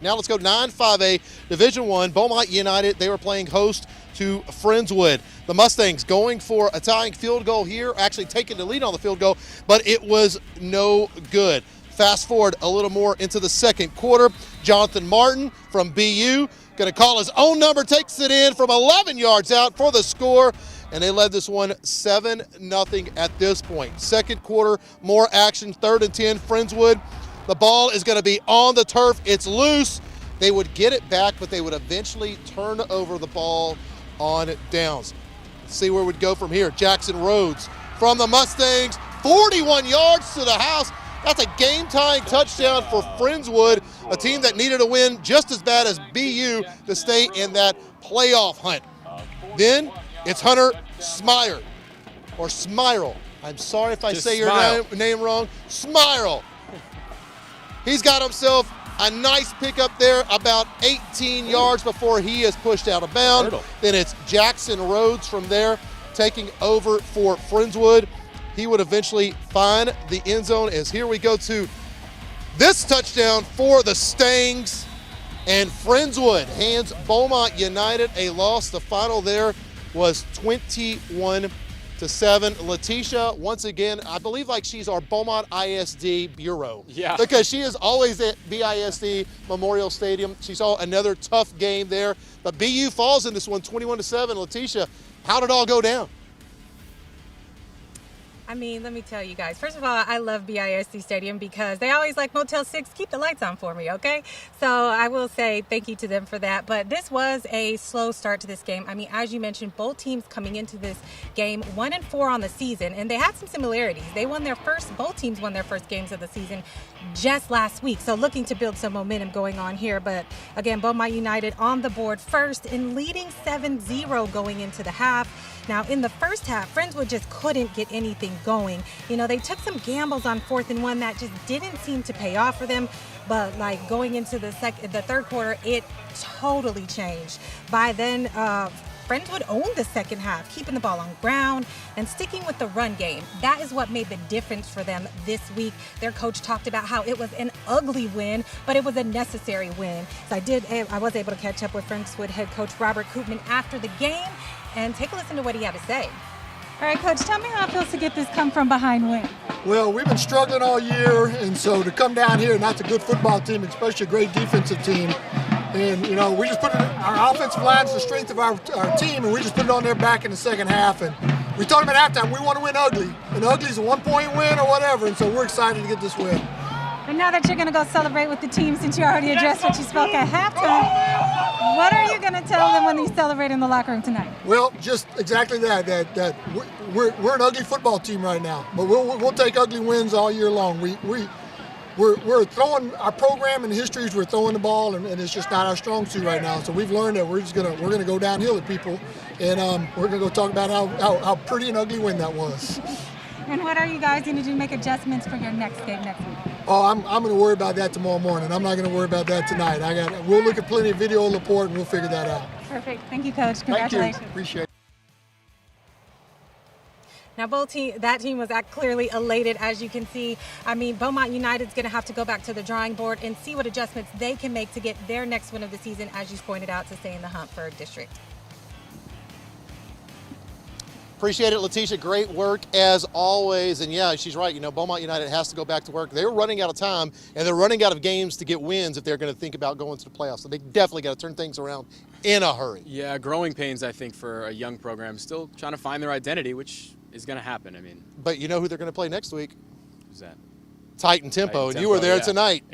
Now let's go 9-5A Division I. Beaumont United, they were playing host to Friendswood. The Mustangs going for a tying field goal here, actually taking the lead on the field goal, but it was no good. Fast forward a little more into the second quarter. Jonathan Martin from BU going to call his own number, takes it in from 11 yards out for the score, and they led this one 7-0 at this point. Second quarter, more action, 3rd and 10, Friendswood. The ball is going to be on the turf. It's loose. They would get it back, but they would eventually turn over the ball on downs. Let's see where we'd go from here. Jackson Rhodes from the Mustangs, 41 yards to the house. That's a game-tying touchdown for Friendswood, a team that needed a win just as bad as BU to stay in that playoff hunt. Then it's Hunter Smyer, or Smyrel. I'm sorry if I say your name wrong. Smyrel. He's got himself a nice pickup there, about 18 yards before he is pushed out of bounds. Then it's Jackson Rhodes from there taking over for Friendswood. He would eventually find the end zone, as here we go to this touchdown for the Stangs. And Friendswood hands Beaumont United a loss. The final there was 21-7. Letitia, once again, I believe like she's our Beaumont ISD bureau. Yeah. Because she is always at BISD Memorial Stadium. She saw another tough game there. But BU falls in this one 21-7. Letitia, how did it all go down? I mean, let me tell you guys. First of all, I love BISD Stadium because they always like Motel 6, keep the lights on for me, okay? So I will say thank you to them for that. But this was a slow start to this game. I mean, as you mentioned, both teams coming into this game 1-4 on the season, and they had some similarities. Both teams won their first games of the season just last week. So looking to build some momentum going on here. But again, Beaumont United on the board first and leading 7-0 going into the half. Now, in the first half, Friendswood just couldn't get anything going. You know, they took some gambles on 4th and 1 that just didn't seem to pay off for them. But like going into the third quarter, it totally changed. By then, Friendswood owned the second half, keeping the ball on ground and sticking with the run game. That is what made the difference for them this week. Their coach talked about how it was an ugly win, but it was a necessary win. So I was able to catch up with Friendswood head coach Robert Koopman after the game and take a listen to what he had to say. All right, Coach, tell me how it feels to get this come-from-behind win. Well, we've been struggling all year, and so to come down here, and that's a good football team, especially a great defensive team. And, you know, we just put our offensive line's the strength of our team, and we just put it on their back in the second half. And we told them at halftime, we want to win ugly. And ugly's a 1-point win or whatever, and so we're excited to get this win. And now that you're going to go celebrate with the team, since you already addressed what you spoke at halftime, what are you going to tell them when they celebrate in the locker room tonight? Well, just exactly that we're an ugly football team right now, but we'll take ugly wins all year long. We're throwing our program and histories. We're throwing the ball, and it's just not our strong suit right now. So we've learned that we're gonna go downhill at people, and we're gonna go talk about how pretty and ugly win that was. And what are you guys going to do to make adjustments for your next game next week? Oh, I'm going to worry about that tomorrow morning. I'm not going to worry about that tonight. We'll look at plenty of video report and we'll figure that out. Perfect. Thank you, Coach. Congratulations. Thank you. Appreciate it. Now, that team was clearly elated, as you can see. I mean, Beaumont United's going to have to go back to the drawing board and see what adjustments they can make to get their next win of the season, as you pointed out, to stay in the hunt for district. Appreciate it, Letitia. Great work as always. And yeah, she's right. You know, Beaumont United has to go back to work. They're running out of time, and they're running out of games to get wins if they're going to think about going to the playoffs. So they definitely got to turn things around in a hurry. Yeah, growing pains, I think, for a young program. Still trying to find their identity, which is going to happen. I mean, but you know who they're going to play next week? Who's that? Titan Tempo, and you were there tonight.